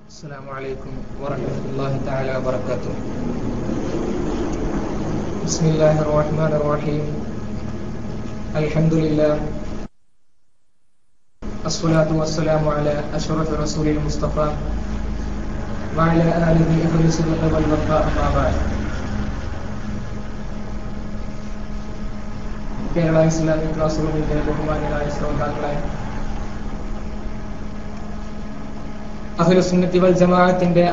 السلام عليكم ورحمة الله تعالى وبركاته. بسم الله الرحمن الرحيم. الحمد لله. الصلاة والسلام على أشرف رسول المصطفى وعلى آله أهل الصدق والوفاء أما بعد. Kerala Islamic class റൂമിന്റെ ബഹുമാന്യരായ ശ്രോതാക്കളെ, അഹ്ലു സുന്നത്തി വൽ ജമാഅത്തിന്റെ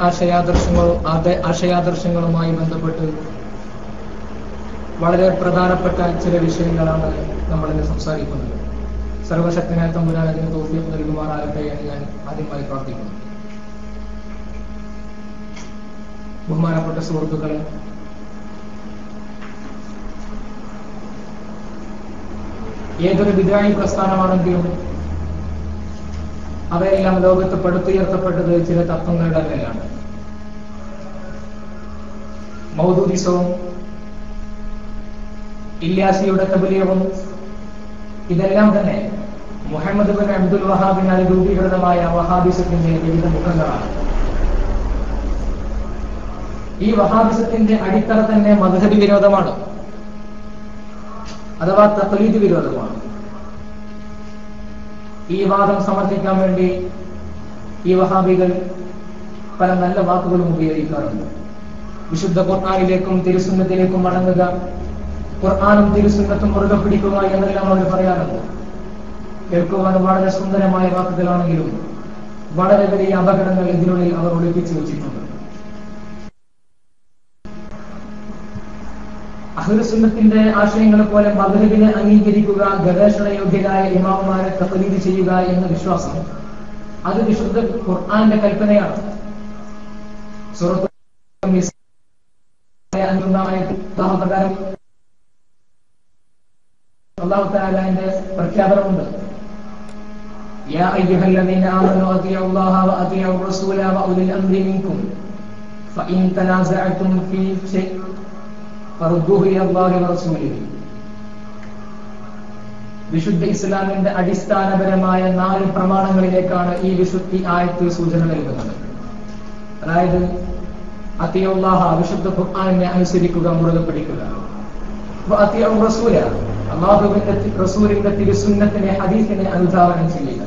ആശയാദർശങ്ങളുമായി ബന്ധപ്പെട്ട് വളരെ പ്രധാനപ്പെട്ട ചില വിഷയങ്ങളാണ് നമ്മൾ ഇന്ന് സംസാരിക്കുന്നത്. സർവശക്തനായ തമ്പുരാൻ അതിന് തൗഫീഖ് നൽകുമാറാകട്ടെ എന്ന് ഞാൻ ആദ്യമായി പ്രാർത്ഥിക്കുന്നു. ബഹുമാനപ്പെട്ട സുഹൃത്തുക്കളെ, ഏതൊരു ബിദ്അഈ പ്രസ്ഥാനമാണെങ്കിലും അവയെല്ലാം ലോകത്ത് പടുത്തുയർത്തപ്പെട്ടത് ചില തത്വങ്ങളുടെ മേലാണ്. മൗദൂദിസവും ഇല്യാസിയുടെ തബ്ലീഗും ഇതെല്ലാം തന്നെ മുഹമ്മദ് ബിൻ അബ്ദുൽ വഹാബിനാൽ രൂപീകൃതമായ വഹാബിസത്തിന്റെ വിവിധ മുഖങ്ങളാണ്. ഈ വഹാബിസത്തിന്റെ അടിത്തറ തന്നെ മദ്ഹബി വിരോധമാണ്, അഥവാ തഖ്ലീദ് വിരോധമാണ്. ഈ വാദം സമർത്ഥിക്കാൻ വേണ്ടി ഈ വഹാബികൾ പല നല്ല വാക്കുകളും ഉപയോഗിക്കാറുണ്ട്. വിശുദ്ധ ഖുർആനിലേക്കും തിരുസുന്നത്തിലേക്കും മടങ്ങുക, ഖുർആനും തിരുസുന്നത്തും മുറുകെ പിടിക്കുക എന്നെല്ലാം അവർ പറയാറുണ്ട്. കേൾക്കുവാൻ വളരെ സുന്ദരമായ വാക്കുകളാണെങ്കിലും വളരെ വലിയ അപകടങ്ങൾ ഇതിനുള്ളിൽ അവർ ഒളിപ്പിച്ചു വെച്ചിട്ടുണ്ട്. അഹ്ലുസുന്നത്തിന്റെ ആശയങ്ങളെ പോലെ മദ്ഹബിനെ അംഗീകരിക്കുക, ഗവേഷണ യോഗ്യരായ ഇമാമുമാരെ തഖ്ലീദ് ചെയ്യുക എന്ന വിശ്വാസം അത് വിശുദ്ധ ഖുർആന്റെ കൽപ്പനയാണ്. സൂറത്തുൽ അല്ലാഹു തആലയുടെ പ്രഖ്യാപനമുണ്ട്. യാ അയ്യുഹല്ലദീന ആമനൂ അത്തിഉല്ലാഹ വ അത്തിഉർ റസൂല വ ഉലിൽ അംരി മിൻകും ഫഇൻ തനാസഅതും ഫീ ശൈഇൻ ഫറുദ്ദൂഹു ഇലല്ലാഹി വ റസൂലിഹി. വിശുദ്ധ ഇസ്ലാമിന്റെ അടിസ്ഥാനപരമായ 4 പ്രമാണങ്ങളിലേക്കാണ് ഈ വിശുദ്ധി ആയത്ത് സൂചന നൽകുന്നത്. അതായത് അത്തിഉല്ലാഹ, വിശുദ്ധ ഖുർആനെ അനുസരിക്കുക, മുറുകെ പിടിക്കുക. വ അത്തിഉർ റസൂല, അല്ലാഹുവിന്റെ റസൂലിന്റെ തിരുസുന്നത്തിനെ ഹദീസിനെ അനുധാവനം ചെയ്യുക.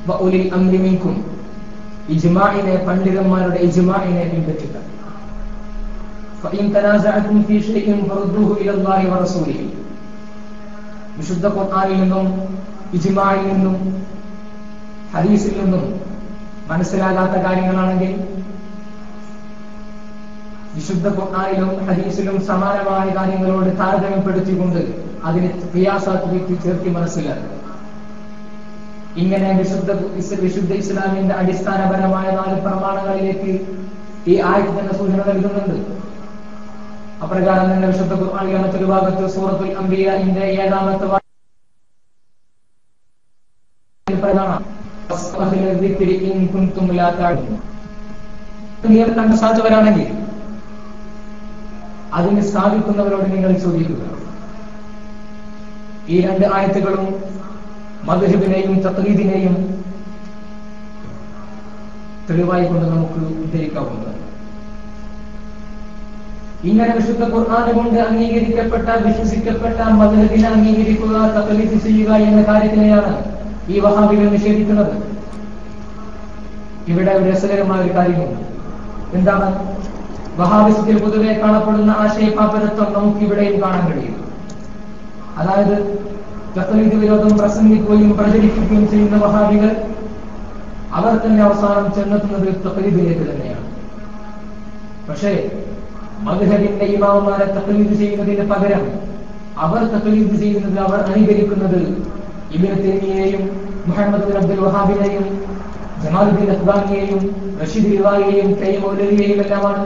വ ഉലിൽ അംരി മിൻകും, ഇജ്മാഇനെ, പണ്ഡിതന്മാരുടെ ഇജ്മാഇനെ പിൻപറ്റുക. فإن تنازعتم في شيء فردوه إلى الله ورسوله. വിശുദ്ധ ഖുർആനിൽ നിന്നും ഇജ്മാഇൽ നിന്നും ഹദീസിൽ നിന്നും മനസ്സിലാകാത്ത കാര്യങ്ങളാണെങ്കിൽ വിശുദ്ധ ഖുർആനിലും ഹദീസിലും സമാനമായ കാര്യങ്ങളോട് താരതമ്യപ്പെടുത്തിക്കൊണ്ട് അതിനെ ഖിയാസാക്കി ചേർത്തി മനസ്സിലാക്കുക. ഇങ്ങനെ വിശുദ്ധ ഇസ്ലാമിന്റെ അടിസ്ഥാനപരമായ 4 പ്രമാണങ്ങളിലേക്ക് ഈ ആയത്ത് തന്നെ സൂചന നൽകുന്നുണ്ട്. അപ്രകാരം തന്നെ വിശുദ്ധ ഖുർആനിലെ മറ്റൊരു ഭാഗത്ത് സൂറത്തുൽ അംബിയാഇന്റെ 7-ാമത്തെ കണ്ടു സാധുവരാണെങ്കിൽ അതിന് സ്ഥാപിക്കുന്നവരോട് നിങ്ങൾ ചോദിക്കുക. ഈ 2 ആയത്തുകളും മദ്ഹബിനെയും തഖ്ലീദിനെയും തെളിവായി കൊണ്ട് നമുക്ക് ഉദ്ധരിക്കാവുന്നതാണ്. ഇങ്ങനെ വിശുദ്ധ ഖുർആൻ കൊണ്ട് അംഗീകരിക്കപ്പെട്ട, വിശ്വസിക്കപ്പെട്ട മദ്ഹബിനെ അംഗീകരിക്കുക, തഖ്ലീദ് ചെയ്യുക എന്ന കാര്യത്തിനെയാണ് ഈ വഹാബികൾ നിഷേധിക്കുന്നത്. ഇവിടെ ഒരു രസകരമായ ഒരു കാര്യമുണ്ട്. എന്താണ്? വഹാബിസത്തിൽ പൊതുവെ കാണപ്പെടുന്ന ആശയപാപരത്വം നമുക്ക് ഇവിടെയും കാണാൻ കഴിയും. അതായത് തഖ്ലീദ് വിരോധം പ്രസംഗിക്കുകയും പ്രചരിപ്പിക്കുകയും ചെയ്യുന്ന വഹാബികൾ അവർ തന്നെ അവസാനം ചെന്നെത്തുന്നത് തഖ്ലീദിലേക്ക് തന്നെയാണ്. പക്ഷേ മദ്ഹബിന്റെ ഇമാമുമാരെ തഖ്ലീദ് ചെയ്യുന്നതിന് പകരം അവർ തഖ്ലീദ് ചെയ്യുന്നത്, അവർ അനുകരിക്കുന്നത് ഇബ്നു തൈമിയയെയും മുഹമ്മദ് ബിൻ അബ്ദുൽ വഹാബിനെയും ജമാലുദ്ദീൻ അഖ്ബാനിയെയും റഷീദ് റിവായിയെയും കയ്യിം മൗലവിയെയും എല്ലാമാണ്.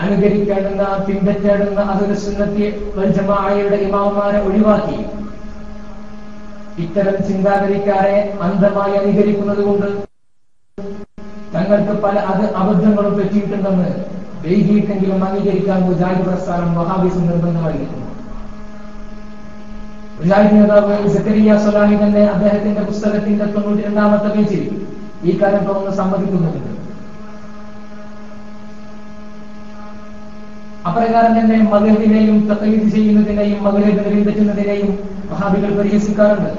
അനുകരിക്കേണ്ടുന്ന, പിൻപറ്റേണ്ടുന്ന അഹ്ലുസുന്നത്തി വൽ ജമാഅയുടെ ഇമാമുമാരെ ഒഴിവാക്കി ഇത്തരം ചിന്താഗതിക്കാരെ അന്ധമായി അനുകരിക്കുന്നത് കൊണ്ട് തങ്ങൾക്ക് പല അബദ്ധങ്ങളും പറ്റിയിട്ടുണ്ടെന്ന് വൈകിട്ടെങ്കിലും അംഗീകരിക്കാൻ മുജാഹിദ് പ്രസ്ഥാനം വഹാബിസം നിർബന്ധമായിരിക്കുന്നു. മുജാഹിദ് നേതാവ് സക്കരിയ സ്വലാഹി തന്നെ അദ്ദേഹത്തിന്റെ പുസ്തകത്തിന്റെ 92-ാമത്തെ പേജിൽ ഈ കാര്യം തോന്നുന്നു സമ്മതിക്കുന്നുണ്ട്. അപ്രകാരം തന്നെ മദ്ഹബിനെയും തഖ്ലീദ് ചെയ്യുന്നതിനെയും മദ്ഹബിനെ പിൻപറ്റുന്നതിനെയും വഹാബികൾ പരിഹസിക്കാറുണ്ട്.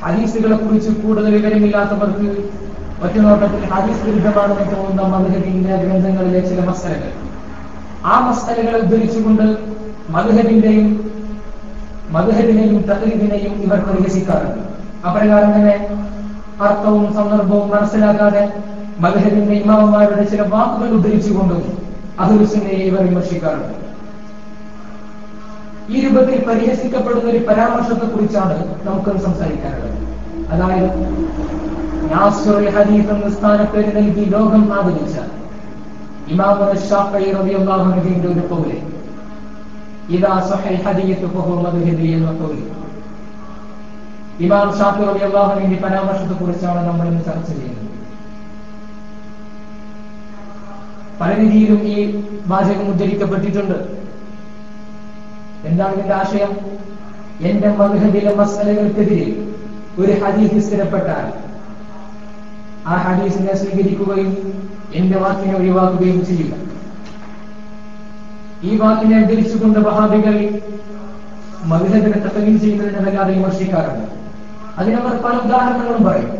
ഹദീസുകളെ കുറിച്ച് കൂടുതൽ വിവരമില്ലാത്തവർക്ക് ഒറ്റനോട്ടത്തിൽ ഹദീസ് വിരുദ്ധമാണെന്ന് തോന്നുന്ന മദ്ഹബിന്റെ ഗ്രന്ഥങ്ങളിലെ ചില മസ്അലകൾ, ആ മസ്അലകളെ ഉദ്ധരിച്ചുകൊണ്ട് മദ്ഹബിനെയും തഖ്ലീദിനെയും ഇവർ പരിഹസിക്കാറുണ്ട്. അപ്രകാരം തന്നെ അർത്ഥവും സന്ദർഭവും മനസ്സിലാക്കാതെ മദ്ഹബിന്റെ ഇമാമന്മാരുടെ ചില വാക്കുകൾ ഉദ്ധരിച്ചുകൊണ്ടും അഹ്ലുസ് സുന്നയെ ഇവർ വിമർശിക്കാറുണ്ട്. ഈ രൂപത്തിൽ പരിഹസിക്കപ്പെടുന്ന ഒരു പരാമർശത്തെ കുറിച്ചാണ് നമുക്ക് സംസാരിക്കാനുള്ളത്. അതായത് നാസിറുൽ ഹദീസ് എന്ന സ്ഥാനപ്പേര് നൽകി ലോകം ആദരിച്ച ഇമാം ശാഫഈ റളിയല്ലാഹു അൻഹുവിന്റെ ഒരു ഖൗല്, ഇദാ സഹഹൽ ഹദീസ് ഫഹുവ മദ്ഹബി എന്ന ഖൗല്. ഇമാം ശാഫഈ റളിയല്ലാഹു അൻഹുവിന്റെ പരാമർശത്തെ കുറിച്ചാണ് നമ്മൾ ഇന്ന് ചർച്ച ചെയ്യുന്നത്. പല രീതിയിലും ഈ വാചകം ഉദ്ധരിക്കപ്പെട്ടിട്ടുണ്ട്. എന്താണ് ഇതിന്റെ ആശയം? എന്റെ മദ്ഹബിലെ മസ്അലകൾക്കെതിരെ ഒരു ഹദീസ് സ്ഥിരപ്പെട്ടാൽ ആ ഹദീസിനെ സ്വീകരിക്കുകയും എന്റെ വാക്കിനെ ഒഴിവാക്കുകയും ചെയ്യുക. ഈ വാക്കിനെ ഉദ്ധരിച്ചുകൊണ്ട് വഹാബികൾ മദ്ഹബിനെ തഖ്ലീദ് ചെയ്യുന്നതിനെ വല്ലാതെ വിമർശിക്കാറുണ്ട്. അതിനവർ പല ഉദാഹരണങ്ങളും പറയും.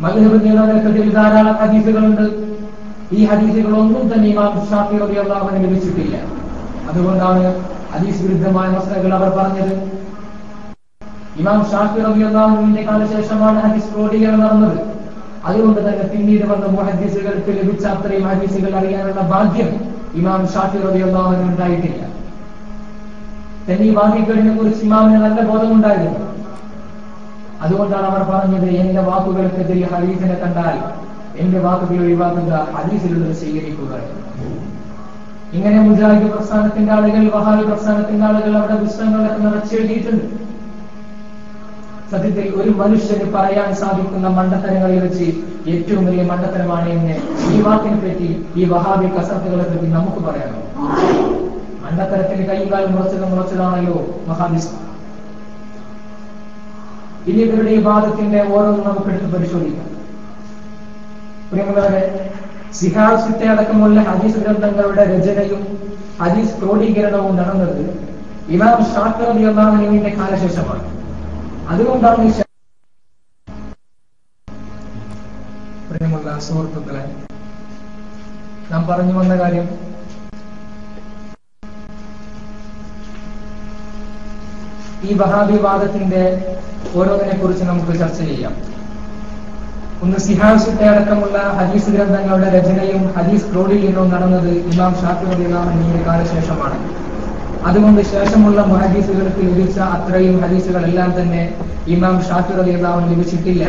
മദ്ഹബ് നേതാക്കൾക്കെതിരെ ധാരാളം ഹദീസുകളുണ്ട്. ഈ ഹദീസുകളൊന്നും തന്നെ ഇമാം ശാഫഈ റളിയല്ലാഹു അൻഹു ലഭിച്ചിട്ടില്ല. അതുകൊണ്ടാണ് ഹദീസ് വിരുദ്ധമായ മസ്അലകൾ അവർ പറഞ്ഞത്. ഇമാം ശാഫഈ റളിയല്ലാഹു അൻഹുവിന്റെ കാലശേഷമാണ് ഹദീസ് ക്രോഡീകരണം നടന്നത്. അതുകൊണ്ട് തന്നെ പിന്നീട് വന്ന മുഹദ്ദിസുകൾക്ക് ലഭിച്ച അത്രയും ഹദീസുകൾ അറിയാനുള്ള ഭാഗ്യം ഇമാം ശാഫഈ റളിയല്ലാഹു അൻഹു ഉണ്ടായിട്ടില്ല. തന്നെ ഈ വാദികളിനെ കുറിച്ച് ഇമാമിന് നല്ല ബോധമുണ്ടായിരുന്നു. അതുകൊണ്ടാണ് അവർ പറഞ്ഞത്, എന്റെ വാക്കുകൾക്കെതിരെ ഹദീസിനെ കണ്ടാൽ എന്റെ വാക്കുകൾ ഒഴിവാക്കുക, ഹദീസിലുള്ളത് സ്വീകരിക്കുക. ഇങ്ങനെ മുജാഹിദ് പ്രസ്ഥാനത്തിന്റെ ആളുകൾ, വഹാബി പ്രസ്ഥാനത്തിന്റെ ആളുകൾ അവരുടെ പുസ്തകങ്ങളൊക്കെ നിറച്ചെഴുതിയിട്ടുണ്ട്. സത്യത്തിൽ ഒരു മനുഷ്യന് പറയാൻ സാധിക്കുന്ന മണ്ടത്തരങ്ങളിൽ വെച്ച് ഏറ്റവും വലിയ മണ്ടത്തരമാണ് എന്ന് ഈ വാക്കിനെ പറ്റി, ഈ വഹാബി കസറത്തുകളെ പറ്റി നമുക്ക് പറയാമോ? മണ്ടത്തരത്തിന് കൈയും കാലും മുളച്ചതാണല്ലോ വഹാബിസം. ഇനി ഇവരുടെ ഈ വാദത്തിന്റെ ഓരോന്നും നമുക്കെടുത്ത് പരിശോധിക്കാം. പ്രിയമുള്ളവരെ, സിഹാസിത്തെ അടക്കമുള്ള ഹദീസ് ഗ്രന്ഥങ്ങളുടെ രചനയും ഹദീസ് ക്രോഡീകരണവും നടന്നത് ഇമാം ശാഫഈ റളിയല്ലാഹു അൻഹുവിന്റെ കാലശേഷമാണ്. അതുകൊണ്ടാണ് ഈ പ്രിയമുള്ള സുഹൃത്തുക്കളെ, നാം പറഞ്ഞു വന്ന കാര്യം, ഈ വഹാബി വാദത്തിന്റെ ഓരോന്നിനെ കുറിച്ച് നമുക്ക് ചർച്ച ചെയ്യാം. ഒന്ന്, സിഹാസിത്തെ അടക്കമുള്ള ഹദീസ് ഗ്രന്ഥങ്ങളുടെ രചനയും ഹദീസ് ക്രോഡീകരണവും നടന്നത് ഇമാം ശാഫഈ റളിയല്ലാഹു അൻഹുവിന്റെ കാലശേഷമാണ്. അതുകൊണ്ട് ശേഷമുള്ള മുഹദ്ദിസുകൾക്ക് ലഭിച്ച അത്രയും ഹദീസുകളെല്ലാം തന്നെ ഇമാം ശാഫഈ റളിയല്ലാഹു അൻഹു ലഭിച്ചിട്ടില്ല.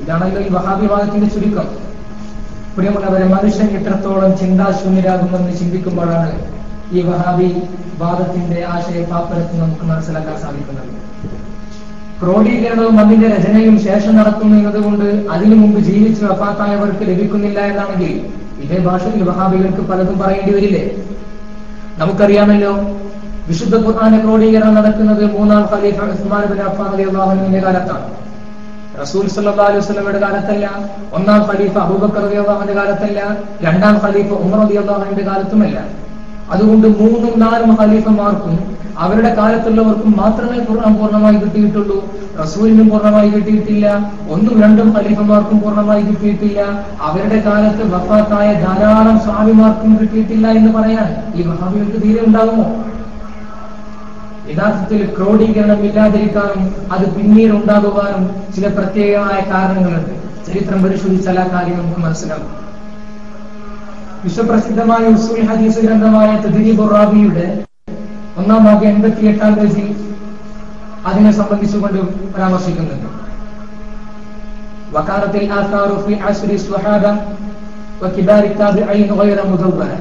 ഇതാണല്ലോ ഈ വഹാബിവാദത്തിന്റെ ചുരുക്കം. പ്രിയമുള്ളവരെ, മനുഷ്യൻ എത്രത്തോളം ചിന്താശൂന്യരാകുമെന്ന് ചിന്തിക്കുമ്പോഴാണ് ഈ വഹാബി വാദത്തിന്റെ ആശയ പാപ്പരത്ത് നമുക്ക് മനസ്സിലാക്കാൻ സാധിക്കുന്നത്. ക്രോഡീകരണവും അതിന്റെ രചനയും ശേഷം നടത്തുന്നു എന്നതുകൊണ്ട് അതിനു മുമ്പ് ജീവിച്ച് വഫാത്തായവർക്ക് ലഭിക്കുന്നില്ല എന്നാണെങ്കിൽ ഇതേ ഭാഷയിൽ വഹാബികൾക്ക് പലതും പറയേണ്ടി വരില്ലേ? നമുക്കറിയാമല്ലോ, വിശുദ്ധ ഖുർആന്റെ ക്രോഡീകരണം നടക്കുന്നത് മൂന്നാം ഖലീഫ ഉസ്മാൻ ഇബ്നു അഫ്ഫാൻ റളിയല്ലാഹു അൻഹുവിന്റെ കാലത്താണ്. റസൂൽ സല്ലല്ലാഹു അലൈഹി വസല്ലമയുടെ കാലത്തല്ല, ഒന്നാം ഖലീഫ അബൂബക്കർ റളിയല്ലാഹു അൻഹുവിന്റെ കാലത്തല്ല, രണ്ടാം ഖലീഫ ഉമർ റളിയല്ലാഹു അൻഹുവിന്റെ കാലത്തുമല്ല. അതുകൊണ്ട് മൂന്നും നാലും ഖലീഫമാർക്കും അവരുടെ കാലത്തുള്ളവർക്കും മാത്രമേ ഖുർആൻ പൂർണ്ണമായി കിട്ടിയിട്ടുള്ളൂ. റസൂലിനും പൂർണ്ണമായി കിട്ടിയിട്ടില്ല. ഒന്നും രണ്ടും ഖലീഫമാർക്കും പൂർണ്ണമായി കിട്ടിയിട്ടില്ല. അവരുടെ കാലത്ത് വഫാത്തായ ധാരാളം സ്വഹാബിമാർക്കും കിട്ടിയിട്ടില്ല എന്ന് പറയാൻ ഈ വഹാബികൾക്ക് തീരെ ഉണ്ടാകുമോ? യഥാർത്ഥത്തിൽ ക്രോഡീകരണം ഇല്ലാതിരിക്കാനും അത് പിന്നീട് ഉണ്ടാകുവാനും ചില പ്രത്യേകമായ കാരണങ്ങളുണ്ട്. ചരിത്രം പരിശോധിച്ചാൽ ആ കാര്യം നമുക്ക് മനസ്സിലാകും. വിശ്വപ്രസിദ്ധമായ ഉസൂൽ ഹദീസ് ഗ്രന്ഥമായ തദ്രീബുർ റാവിയുടെ 1-ാം ഭാഗം 88-ാം പേജിൽ അതിനെ സംബന്ധിച്ചുകൊണ്ട് പരാമർശിക്കുന്നുണ്ട്. വകാലത്തിൽ ആസാറു ഫി അസ്രി സ്വഹാബ വകിബാർ താബിഈൻ ഗൈറ മുദവ്വന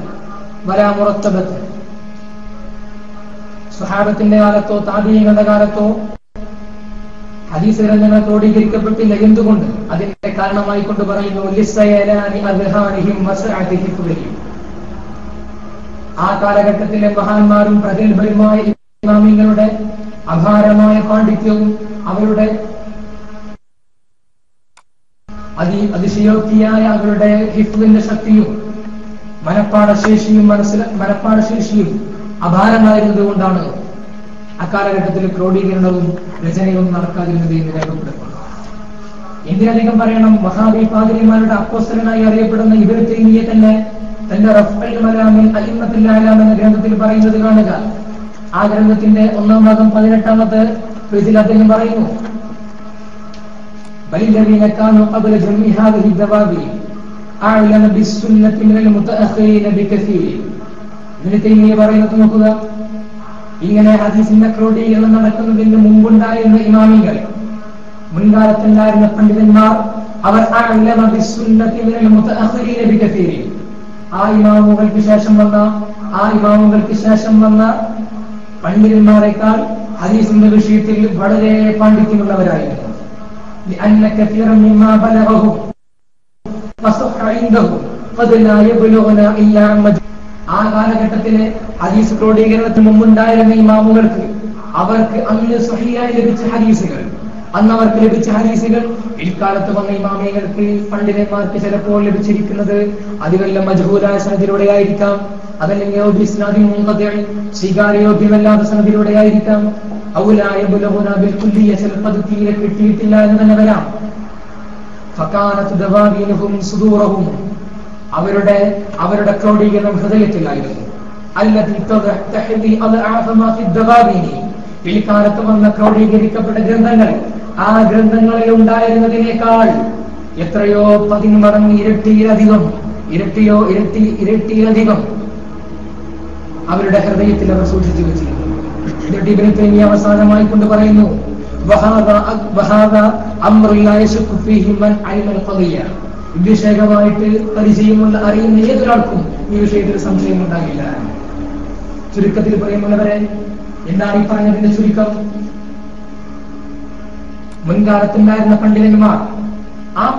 വലാ മുറത്തബത. സ്വഹാബത്തിന്റെ കാലത്തോ താബിഈങ്ങളുടെ കാലത്തോ ഹദീസ് ഗ്രന്ഥങ്ങൾ ക്രോഡീകരിക്കപ്പെട്ടില്ല. എന്തുകൊണ്ട്? അതിന്റെ കാരണമായി കൊണ്ട് പറയുന്നു, ആ കാലഘട്ടത്തിലെ മഹാന്മാരും പ്രഗത്ഭരുമായ ഇമാമിങ്ങളുടെ അപാരമായ പാണ്ഡിത്യവും അവരുടെ അതിശയോക്തിയായ അവരുടെ ഹിഫ്ളിന്റെ ശക്തിയും മനപ്പാടശേഷിയും അപാരമായിരുന്നത് കൊണ്ടാണ് അക്കാലഘട്ടത്തിൽ ക്രോഡീകരണവും രചനയും നടക്കാതിരുന്നത് എന്ന് രേഖപ്പെടുത്തുന്നു. എന്തിനധികം പറയണം, വഹാബി പാതിരിമാരുടെ അപ്പോസ്തലനായി അറിയപ്പെടുന്ന ഇബ്നു തൈമിയ്യ തന്നെ തന്റെ റഫ്ഉൽ മലാമിൽ അഇമ്മത്തുൽ അഅ്ലാം എന്ന ഗ്രന്ഥത്തിൽ പറയുന്നത് കാണുക. ആ ഗ്രന്ഥത്തിന്റെ 1-ാം ഭാഗം 18-ാമത്തെ പേജിൽ അദ്ദേഹം പറയുന്നു, ബലില്ലദീന കാനൂ ഖബ്ല ജംഇ ഹാദിഹി ദവാബി അഅ്ലന ബിസ്സുന്നതി മിനൽ മുതഅഖിരീന ബികസീർ. ഇബ്നു തൈമിയ്യ പറയുന്നത് നോക്കുക, ഇങ്ങനെ ഹദീസിന്റെ ക്രോഡീകരണം നടക്കുന്നതിന് മുമ്പുണ്ടായിരുന്ന ഇമാമികൾ, മുൻകാലത്തുണ്ടായിരുന്ന പണ്ഡിതന്മാർ, അവർ അഅ്ലന ബിസ്സുന്നതി മിനൽ മുതഅഖിരീന ബികസീർ. ആ ഇമാമുകൾക്ക് ശേഷം വന്ന പണ്ഡിതന്മാരെക്കാൾ ഹദീസിന്റെ വിഷയത്തിൽ വളരെ പാണ്ഡിത്യമുള്ളവരായിരുന്നു. لأن كثيرا مما بلغهم فصح عندهم قد لا يبلغنا إلا عن مجهول. ആ കാലഘട്ടത്തിലെ ഹദീസ് ക്രോഡീകരണത്തിന് മുമ്പുണ്ടായിരുന്ന ഇമാമുകൾക്ക് അവർക്ക് അന്ന് സ്വഹീഹായി ലഭിച്ച ഹദീസുകൾ, പിൽക്കാലത്ത് വന്ന ഇമാമിയങ്ങൾക്ക്, പണ്ഡിതന്മാർക്ക് ചിലപ്പോൾ ലഭിച്ചിരിക്കുന്നത് അതുവല്ല മജ്ഹൂലായ സനദിലൂടെ ആയിരിക്കാം, അതല്ലെങ്കിൽ സ്വീകാര്യോഗ്യമല്ലാത്ത സനദിലൂടെ ആയിരിക്കാം. ചിലപ്പോൾ തീരെ കിട്ടിയിട്ടില്ല എന്ന് തന്നെ വരാം. അവരുടെ ക്രോഡീകരണം ഹൃദയത്തിലായിരുന്നു. പിൽക്കാലത്ത് വന്ന ക്രോഡീകരിക്കപ്പെട്ട ഗ്രന്ഥങ്ങൾ, ആ ഗ്രന്ഥങ്ങളിൽ ഉണ്ടായിരുന്നതിനേക്കാൾ എത്രയോ 10 മടങ്ങ് ഇരട്ടിയിലധികം അവരുടെ ഹൃദയത്തിൽ അവർ സൂക്ഷിച്ചു വെച്ചിരുന്നു. എന്നിട്ട് ഇബ്നു തൈമിയ്യ അവസാനമായി കൊണ്ട് പറയുന്നു, വിഷയമായിട്ട് പരിചയമുള്ള അറിയുന്ന ഏതൊരാൾക്കും ഈ വിഷയത്തിൽ സംശയം ഉണ്ടാകില്ല. ചുരുക്കത്തിൽ പറയുന്നവരെ, എന്താണ് ഈ പറഞ്ഞതിന്റെ ചുരുക്കം? മുൻകാലത്തുണ്ടായിരുന്ന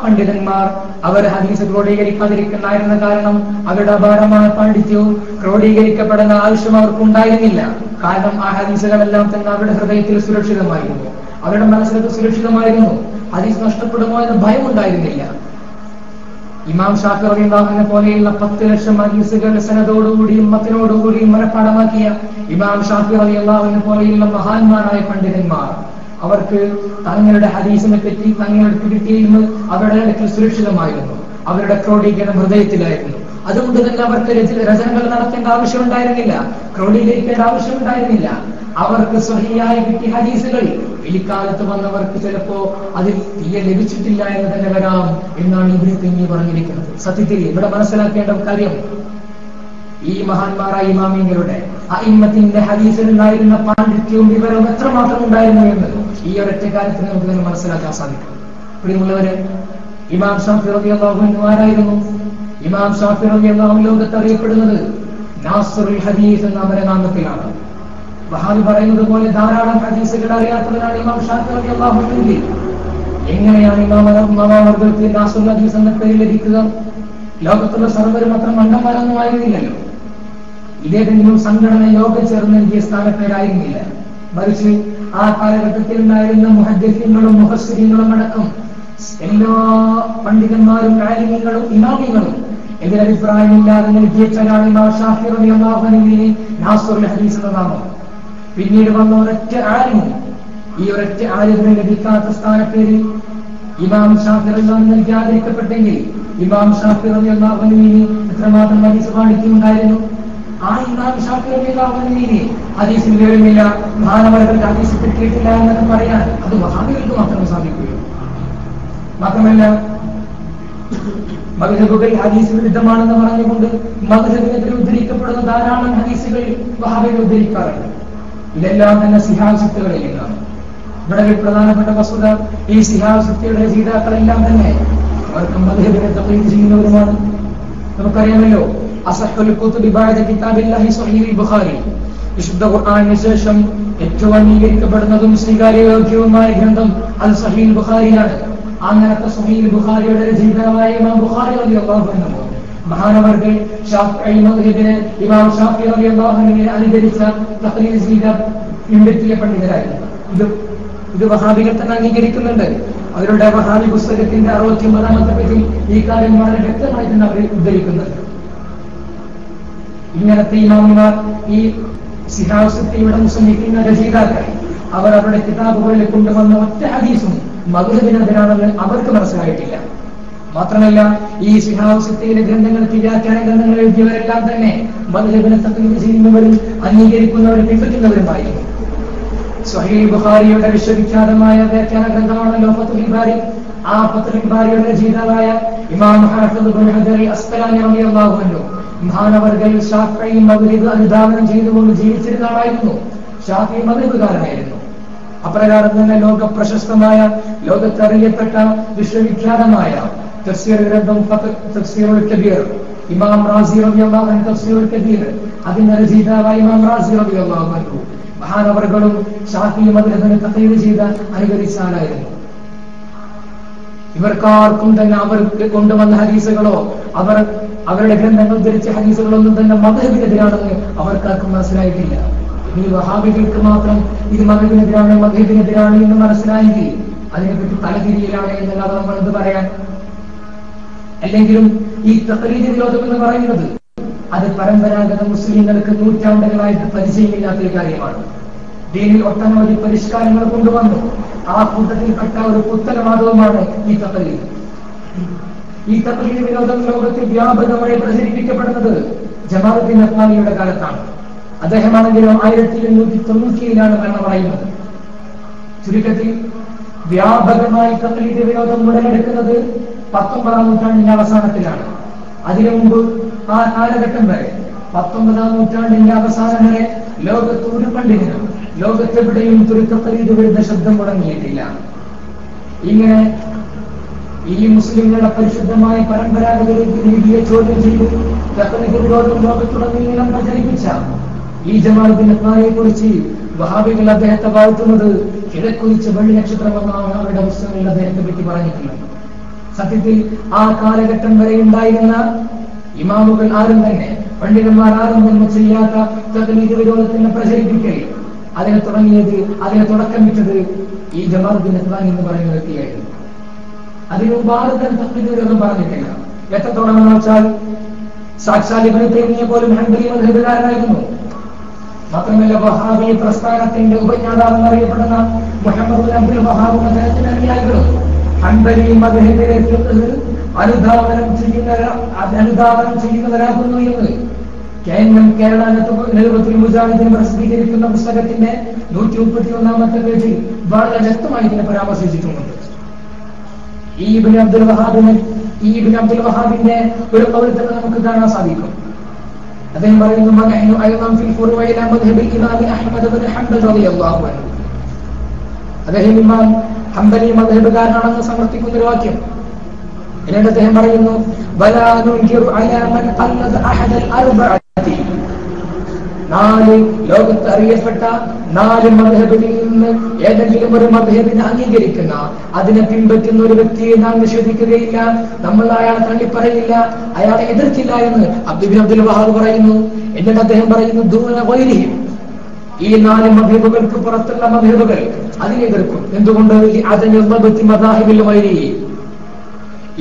പണ്ഡിതന്മാർ അവർ ഹദീസ് ക്രോഡീകരിക്കാതിരിക്കുന്നായിരുന്ന കാരണം അവരുടെ അപാരമായ പാണ്ഡിത്യവും ക്രോഡീകരിക്കപ്പെടുന്ന ആവശ്യം അവർക്കുണ്ടായിരുന്നില്ല. കാരണം ആ ഹദീസുകളെല്ലാം തന്നെ അവരുടെ ഹൃദയത്തിൽ സുരക്ഷിതമായിരുന്നു, അവരുടെ മനസ്സിലൊക്കെ സുരക്ഷിതമായിരുന്നു. ഹദീസ് നഷ്ടപ്പെടുമോ എന്ന ഭയം ഉണ്ടായിരുന്നില്ല. ഇമാം ഷാഫി റളിയല്ലാഹു പോലെയുള്ള 10 ലക്ഷം ഹദീസുകൾ സനദോടുകൂടിയും മത്തിനോടുകൂടിയും മനഃപ്പാഠമാക്കിയ ഇമാം ഷാഫി റളിയല്ലാഹു പോലെയുള്ള മഹാന്മാരായ പണ്ഡിതന്മാർ, അവർക്ക് തങ്ങളുടെ ഹദീസിനെ പറ്റി തങ്ങൾക്ക് കിട്ടിയ അവരുടെ അടുക്കൽ സുരക്ഷിതമായിരുന്നു. അവരുടെ ക്രോഡീകരണം ഹൃദയത്തിലായിരുന്നു. അതുകൊണ്ട് തന്നെ അവർക്ക് രചനകൾ നടത്തേണ്ട ആവശ്യമുണ്ടായിരുന്നില്ല, ക്രോഡീകരിക്കേണ്ട ആവശ്യമുണ്ടായിരുന്നില്ല. അവർക്ക് സ്വഹീഹായ കിട്ടിയ ഹദീസുകൾ പിൽക്കാലത്ത് വന്നവർക്ക് ചിലപ്പോ അതിൽ തീരെ ലഭിച്ചിട്ടില്ല എന്ന് തന്നെ വരാം എന്നാണ് ഇബ്നു തൈമിയ്യ പറഞ്ഞിരിക്കുന്നത്. സത്യത്തിൽ ഇവിടെ മനസ്സിലാക്കേണ്ട കാര്യം, ഈ മഹാന്മാരായ ഇമാമിങ്ങളുടെ അഇമ്മത്തിന്റെ ഹദീസിലുണ്ടായിരുന്ന പാണ്ഡിത്യവും വിവരവും എത്രമാത്രം ഉണ്ടായിരുന്നു എന്ന് ഈ ഒരൊറ്റ കാര്യത്തിൽ നമുക്ക് തന്നെ മനസ്സിലാക്കാൻ സാധിക്കും. പ്രിയമുള്ളവരെ, ഇമാം ഷാഫി റളിയല്ലാഹു അൻഹു ആരായിരുന്നു? ഇമാം ഷാഫി റളിയല്ലാഹു അൻഹു ലോകത്ത് അറിയപ്പെടുന്നത് നാസിറുൽ ഹദീസ് എന്ന അമരനാമത്തിലാണ്. വഹാബി പറയുന്നത് പോലെ ധാരാളം ഹദീസുകൾ അറിയാത്തവരാണ് ഇമാം ഷാഫി റളിയല്ലാഹു അൻഹു. എങ്ങനെയാണ് ഇമാമർക്ക് നാസിറുൽ ഹദീസ് എന്ന പേര് ലഭിക്കുക? ലോകത്തുള്ള സർവ്വരും അത്ര മണ്ടന്മാരൊന്നും ആയിരുന്നില്ലല്ലോ. ഇതേതെങ്കിലും സംഘടന യോഗം ചേർന്ന് നൽകിയ സ്ഥാനപ്പേരായിരുന്നില്ല. മറിച്ച് ആ കാലഘട്ടത്തിൽ ഉണ്ടായിരുന്ന മുഹദ്ദിഥീങ്ങളും മുഫസ്സിരീങ്ങളും അടക്കം എല്ലാ പണ്ഡിതന്മാരും ആലിമീങ്ങളും ഇമാമികളും എതിരഭിപ്രായമില്ലാതെ നൽകിയ ചിലാണ് ഇമാം ഷാഫി റളിയല്ലാഹു അൻഹുവിന് നാസിറുൽ ഹദീസ് എന്ന നാമം. പിന്നീട് വന്ന ഒരൊറ്റ ആലിമും ഈ ഒരൊറ്റ ആലിമിന് ലഭിക്കാത്ത സ്ഥാനപ്പേര് ഇമാം ഷാഫി റളിയല്ലാഹു അൻഹു നൽകിയാതിരിക്കപ്പെട്ടെങ്കിൽ ഇമാം ഷാഫി റളിയല്ലാഹു അൻഹുവിന് എത്രമാത്രം ഹദീസ് പാണ്ഡിത്യം ഉണ്ടായിരുന്നു? ആ ഇമാം ഷാഫി റളിയല്ലാഹു അൻഹുവിന് ഹദീസിൽ വിവരമില്ല, മഹാനവറുകൾക്ക് ഹദീസ് കിട്ടിയിട്ടില്ല എന്നൊക്കെ പറയാൻ അത് വഹാബികൾക്ക് മാത്രമേ സാധിക്കുകയുള്ളൂ. മാത്രമല്ല, മദ്ഹബുകൾ ഹദീസ് വിരുദ്ധമാണെന്ന് പറഞ്ഞുകൊണ്ട് മദ്ഹബിനെതിരെ ഉദ്ധരിക്കപ്പെടുന്ന ധാരാളം ഹദീസുകൾ വഹാബികൾ ഉദ്ധരിക്കാറുണ്ട്. ഇതെല്ലാം തന്നെ സിഹാസുത്തുകളിൽ നിന്നാണ്. ഇവിടെ പ്രധാനപ്പെട്ട വസ്തുത, ഈ സിഹാസുത്തിയുടെ രചയിതാക്കളെല്ലാം തന്നെ അവർക്ക് മദ്ഹബിനെ തഖ്ലീദ് ചെയ്യുന്നവരുമാണ്. നമുക്കറിയാമല്ലോ, അസഹുൽ കുതുബി ബഅദ കിതാബില്ലാഹി സ്വഹീഹുൽ ബുഖാരി, വിശുദ്ധ ഖുർആനിന് ശേഷം ഏറ്റവും അംഗീകരിക്കപ്പെടുന്നതും സ്വീകാര്യയോഗ്യവുമായ ഗ്രന്ഥം അൽ സ്വഹീഹുൽ ബുഖാരിയാണ്. അങ്ങനത്തെ സ്വഹീഹുൽ ബുഖാരിയുടെ രചയിതാവായ ഇമാം ബുഖാരി റളിയല്ലാഹു അൻഹു മഹാനവർകൾ ശാഫിഈ മദ്ഹബിനെ ഇമാം ഷാഫി റളിയല്ലാഹു അൻഹുവിനെ അനുകരിച്ച തഖ്ലീദ് ചെയ്ത പിൻപറ്റിയ പണ്ഡിതരായിരുന്നു. ഇത് ഇത് വഹാബികൾ തന്നെ അംഗീകരിക്കുന്നുണ്ട്. അവരുടെ വഹാബി പുസ്തകത്തിന്റെ 69-ാമത്തെ പേജിൽ ഈ കാര്യം വളരെ വ്യക്തമായി തന്നെ അവർ ഉദ്ധരിക്കുന്നുണ്ട്. ഇങ്ങനത്തെ ഇമാമുമാർ, ഈ സിഹാസുത്തിയുടെ മുസ്ലിമിക്കുന്ന രചയിതാക്കൾ, അവർ അവരുടെ കിതാബുകളിൽ കൊണ്ടുവന്ന ഒറ്റ ഹദീസും മദ്ഹബിനെതിരാണെന്ന് അവർക്ക് മനസ്സിലായിട്ടില്ല. മാത്രമല്ല, ഈ സിഹാസുത്തിയിലെ ഗ്രന്ഥങ്ങൾക്ക് വ്യാഖ്യാന ഗ്രന്ഥങ്ങൾ എഴുതിയവരെല്ലാം തന്നെ മദ്ഹബിനെ തഖ്ലീദ് ചെയ്യുന്നവരും അംഗീകരിക്കുന്നവരും പിൻപറ്റുന്നവരുമായിരുന്നു. സ്വഹീഹ് ബുഖാരിയുടെ വിശ്വവിഖ്യാതമായ വ്യാഖ്യാന ഗ്രന്ഥമാണല്ലോ ഫത്ഹുൽ ബാരി. ആ ഫത്ഹുൽ ബാരിയുടെ രചയിതാവായ ഇമാം ഹാഫിദ് ഇബ്നു ഹജർ അസ്ഖലാനി റളിയല്ലാഹു അൻഹു മഹാനവർകൾ ശാഫിഈ മദ്ഹബ് അനുധാവനം ചെയ്തുകൊണ്ട് ജീവിച്ചിരുന്ന ആളായിരുന്നു. ശാഫിഈ മദ്ഹബുകാരനായിരുന്നു. അപ്രകാരം തന്നെ ലോക പ്രശസ്തമായ, ലോകത്തറിയപ്പെട്ട വിശ്വവിഖ്യാതമായ തഫ്സീർ ഗ്രന്ഥം തഫ്സീറുൽ കബീർ, ഇമാം റാസി റളിയല്ലാഹു അൻഹു തഫ്സീറുൽ കബീർ, അതിന്റെ രചയിതാവായ ഇമാം റാസി റളിയല്ലാഹു അൻഹു മഹാനവറുകളും ശാഫിഈ മദ്ഹബിനെ തഖ്ലീദ് ചെയ്ത അനുകരിച്ച ആളായിരുന്നു. ഇവർക്കാർക്കും തന്നെ അവർക്ക് കൊണ്ടുവന്ന ഹദീസുകളോ അവരുടെ ഗ്രന്ഥങ്ങൾ ധരിച്ച ഹദീസുകളൊന്നും തന്നെ മദ്ഹബിനെതിരാണെന്ന് അവർക്കാർക്കും മനസ്സിലായിട്ടില്ല. ഈ വഹാബികൾക്ക് മാത്രം ഇത് മദ്ഹബിനെതിരാണ് എന്ന് മനസ്സിലായെങ്കിൽ അതിനെപ്പറ്റി തലതിരിയലാണ് എന്നല്ലാതെ നമ്മൾ എന്ത് പറയാൻ? അല്ലെങ്കിലും ഈ തഖ്ലീദ് വിരോധം എന്ന് പറയുന്നത് അത് പരമ്പരാഗത മുസ്ലിങ്ങൾക്ക് നൂറ്റാണ്ടുകളായിട്ട് പരിചയമില്ലാത്തൊരു കാര്യമാണ്. ദീനിൽ ഒട്ടനവധി പരിഷ്കാരങ്ങൾ കൊണ്ടുവന്നു. ആ കൂട്ടത്തിൽപ്പെട്ട ഒരു പുത്തനവാദവുമാണ് ഈ തഖ്ലീദ്. ഈ തഖ്ലീദ് വിരോധം ലോകത്തിൽ വ്യാപകമായി പ്രചരിപ്പിക്കപ്പെടുന്നത് ജമാഅത്തുൽ അഹ്വാനിയുടെ കാലത്താണ്. അദ്ദേഹമാണെങ്കിലും 1890-ലാണ് മരണമടയുന്നത്. ചുരുക്കത്തിൽ വ്യാപകമായി തഖ്ലീദ് വിരോധം ഉടലെടുക്കുന്നത് 19-ാം നൂറ്റാണ്ടിന്റെ അവസാനത്തിലാണ്. അതിനു മുമ്പ് ആ കാലഘട്ടം വരെ, 19-ാം നൂറ്റാണ്ടിന്റെ അവസാനം വരെ ലോകത്ത് ഒരു പണ്ഡിതനും ലോകത്തെവിടെയും ഒരു തഖ്ലീദ് വിരുദ്ധ ശബ്ദം മുടങ്ങിയിട്ടില്ല. ഇങ്ങനെ ഈ മുസ്ലിങ്ങളുടെ പരിശുദ്ധമായ പരമ്പരാഗത രീതിയെ ചോദ്യം ചെയ്ത് തഖ്ലീദ് വിരോധം ലോകത്തുടനീളം പ്രചരിപ്പിച്ച ഈ ജമാഅത്തുൽ അഹ്വാനിയെ കുറിച്ച് വഹാബികൾ അദ്ദേഹത്തെ വാഴ്ത്തുന്നത് കിഴക്കുതിച്ച് വെള്ളി നക്ഷത്രമെന്നാണ് അവരുടെ പുസ്തകങ്ങളിൽ അദ്ദേഹത്തെ പറ്റി പറഞ്ഞിട്ടുള്ളത്. സത്യത്തിൽ ആ കാലഘട്ടം വരെ ഉണ്ടായിരുന്ന ഇമാമുകൾ ആരും തന്നെ, പണ്ഡിതന്മാർ ആരും തന്നെ ചെയ്യാത്ത തഖ്ലീദ് വിരോധത്തിന് പ്രചരിപ്പിക്കൽ അതിനെ തുടക്കമിട്ടത് ഈ ജമാഅത്തുൽ അഹ്വാനി എന്ന് പറയുന്ന വ്യക്തിയായിരുന്നു. അതിന് മുമ്പ് ആരും തന്നെ തഖ്ലീദ് വിരോധം പറഞ്ഞിട്ടില്ല. എത്രത്തോളം എന്ന് വെച്ചാൽ സാക്ഷാൽ ഇബ്നു തൈമിയ്യ പോലും ഹംബലി മദ്ഹബുകാരനായിരുന്നു. മാത്രമല്ല, വഹാബി പ്രസ്ഥാനത്തിന്റെ ഉപജ്ഞാതാവ് എന്നറിയപ്പെടുന്ന മുഹമ്മദ് ബിൻ അബ്ദുൽ വഹാബ് അദ്ദേഹത്തിന്റെ അനുയായികളും ഹംബലി മദ്ഹബിലേക്ക് അനുധാവനം ചെയ്യുന്നവരാകുന്നു എന്ന് കേരള നേതൃത്വത്തിൽ മുജാഹിദീൻ പ്രസിദ്ധീകരിക്കുന്ന പുസ്തകത്തിന്റെ 131-ാമത്തെ പേജിൽ വളരെ വ്യക്തമായി ഇതിനെ പരാമർശിച്ചിട്ടുണ്ട്. ഈ ഇബ്നു അബ്ദുൽ വഹാബിന്റെ ഒരു കൗൽ തന്നെ നമുക്ക് കാണാൻ സാധിക്കും. അദ്ദേഹം പറയുന്നു, അദ്ദേഹം ഇമാം ഹംബലി മദ്ഹബുകാരനാണെന്ന് സമർത്ഥിക്കുന്ന ഒരു വാക്യം. എന്നിട്ട് അദ്ദേഹം പറയുന്നു, ലോകത്ത് അറിയപ്പെട്ട 4 മദ്ഹബിൽ നിന്ന് ഏതെങ്കിലും ഒരു മദ്ഹബിനെ അംഗീകരിക്കുന്ന, അതിനെ പിൻപറ്റുന്ന ഒരു വ്യക്തിയെ നാം നിഷേധിക്കുകയില്ല, നമ്മൾ അയാളെ തള്ളിപ്പറയില്ല, അയാളെ എതിർക്കില്ല എന്ന് അബ്ദുൽ വഹാബ് പറയുന്നു. എന്നിട്ട് അദ്ദേഹം പറയുന്നു, ദൂന വൈരിഹിം, ഈ 4 മദ്ഹബുകൾക്ക് പുറത്തുള്ള മദ്ഹബുകൾ അതിനെ എതിർക്കും. എന്തുകൊണ്ട്?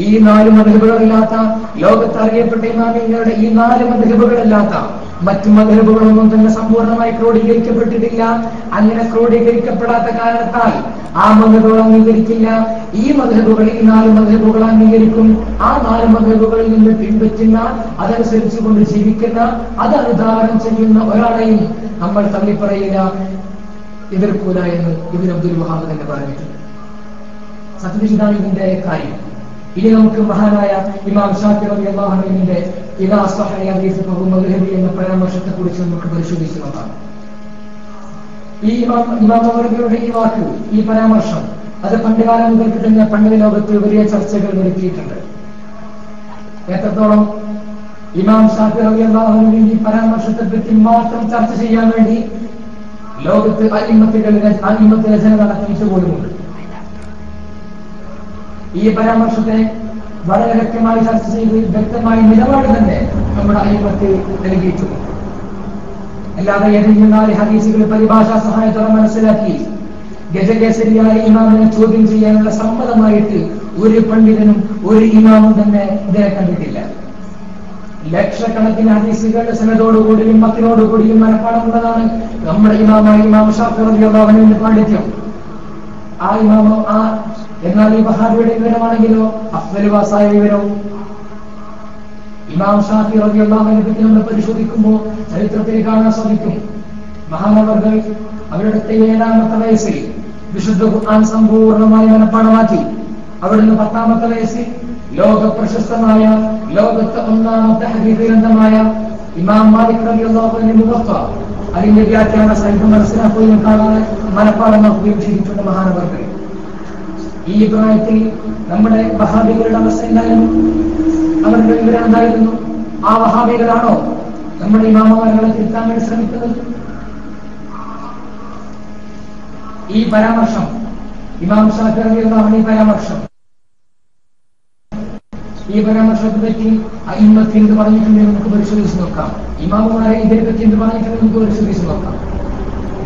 ഈ 4 മദ്ഹബുകളില്ലാത്ത, ലോകത്ത് അറിയപ്പെട്ട ഇമാമിങ്ങളുടെ ഈ 4 മദ്ഹബുകളില്ലാത്ത മറ്റു മദ്ഹബുകളൊന്നും തന്നെ സമ്പൂർണ്ണമായി ക്രോഡീകരിക്കപ്പെട്ടിട്ടില്ല. അങ്ങനെ ക്രോഡീകരിക്കപ്പെടാത്ത കാരണത്താൽ ആ മദ്ഹബുകൾ അംഗീകരിക്കില്ല. ഈ മദ്ഹബുകൾ, ഈ 4 മദ്ഹബുകൾ അംഗീകരിക്കും. ആ 4 മദ്ഹബുകളിൽ നിന്ന് പിൻപറ്റുന്ന, അതനുസരിച്ച് കൊണ്ട് ജീവിക്കുന്ന, അത് അനുധാവനം ചെയ്യുന്ന ഒരാളെയും നമ്മൾ തള്ളിപ്പറയില്ല, എതിർക്കൂല എന്ന് ഇബ്നു അബ്ദുൽ വഹാബ് തന്നെ പറഞ്ഞിട്ടുണ്ട്. സത്യത്തിൽ ഇതാണ് ഇതിന്റെ കാര്യം. ഇനി നമുക്ക് മഹാനായ ഇമാം ഷാഫിഈ റളിയല്ലാഹു അൻഹുവിന്റെ ഇദാ സഹഹ ഹദീസ് ഫഹു മദ്ഹബി എന്ന പരാമർശത്തെ കുറിച്ച് നമുക്ക് പരിശോധിച്ച് നോക്കാം. ഈ ഇമാം അവരുടെ ഈ വാക്ക്, ഈ പരാമർശം, അത് പണ്ടുകാലം മുതൽക്ക് തന്നെ പണ്ഡിത ലോകത്ത് വലിയ ചർച്ചകൾ നടത്തിയിട്ടുണ്ട്. എത്രത്തോളം ഇമാം ഷാഫിഈ റളിയല്ലാഹു അൻഹുവിന്റെ ഈ പരാമർശത്തെ പറ്റി മാത്രം ചർച്ച ചെയ്യാൻ വേണ്ടി ലോകത്ത് അയിമ്മത്ത് രചന നടത്തിയിട്ട് പോലുമുണ്ട്. ഈ പരാമർശത്തെ വളരെ വ്യക്തമായി ചർച്ച ചെയ്ത് വ്യക്തമായ നിലപാട് തന്നെ നമ്മുടെ അയിമ്മത്ത് നൽകിയിട്ടുണ്ട്. അല്ലാതെ ഏതെങ്കിലും 4 ഹദീസുകൾ പരിഭാഷാ സഹായത്തോടെ മനസ്സിലാക്കി ഗജകേസരിയായ ഇമാമിനെ ചോദ്യം ചെയ്യാനുള്ള സമ്മതമായിട്ട് ഒരു പണ്ഡിതനും ഒരു ഇമാമും തന്നെ ഇതിനെ കണ്ടിട്ടില്ല. ലക്ഷക്കണക്കിന് ഹദീസുകൾ സനദോടുകൂടിയും മത്തിനോടുകൂടിയും മനപ്പാടമുള്ളതാണ് നമ്മുടെ ഇമാമായ ഇമാം ഷാഫി റളിയല്ലാഹു അൻഹുവിന്റെ പാണ്ഡിത്യം. ആ ഇമാമോ എന്നാൽ ഈ വഹാബിയുടെ വിവരമാണെങ്കിലോ അഫ്ദലുവാസായ വിവരവും. ഇമാം ഷാഫി റളിയല്ലാഹു അൻഹുവിനെ പറ്റി നമ്മൾ പരിശോധിക്കുമ്പോൾ ചരിത്രത്തിൽ കാണാൻ സാധിക്കും, മഹാനവർകൾ അവരുടെ 7ാമത്തെ വയസ്സിൽ വിശുദ്ധ ഖുർആൻ സമ്പൂർണ്ണമായി മനപ്പാടമാക്കി. അവിടുന്ന് 10ാമത്തെ വയസ്സിൽ ലോക പ്രശസ്തമായ ലോകത്തെ 1ാമത്തെ ഹദീസ് ഗ്രന്ഥമായ ഇമാം മാലിക് റളിയല്ലാഹു അൻഹു മുവത്ത അതിന്റെ വ്യാഖ്യാന സഹിതം മനസ്സിലാക്കുകയും കാണാൻ മനപ്പാടമാക്കുകയും ചെയ്തിട്ടുണ്ട് മഹാനവർകൾ. ഈ പ്രായത്തിൽ നമ്മുടെ വഹാബികളുടെ അവസ്ഥ എന്തായിരുന്നു? അവരുടെ വിവരം എന്തായിരുന്നു? ആ വഹാബികളാണോ നമ്മുടെ ഇമാമമാരെ തിരുത്താൻ വേണ്ടി ശ്രമിക്കുന്നത്? ഈ പരാമർശം ഇമാം ഷാഫി റളിയല്ലാഹു അൻഹു ഈ പരാമർശത്തെ പറ്റി അഇമ്മത്ത് എന്ത് പറഞ്ഞിട്ടുണ്ടെന്ന് നമുക്ക് പരിശോധിച്ച് നോക്കാം. ഇമാമുമാരെ ഇതിനെ പറ്റി എന്ത് പറഞ്ഞിട്ടുണ്ടെന്ന് നമുക്ക് പരിശോധിച്ച് നോക്കാം.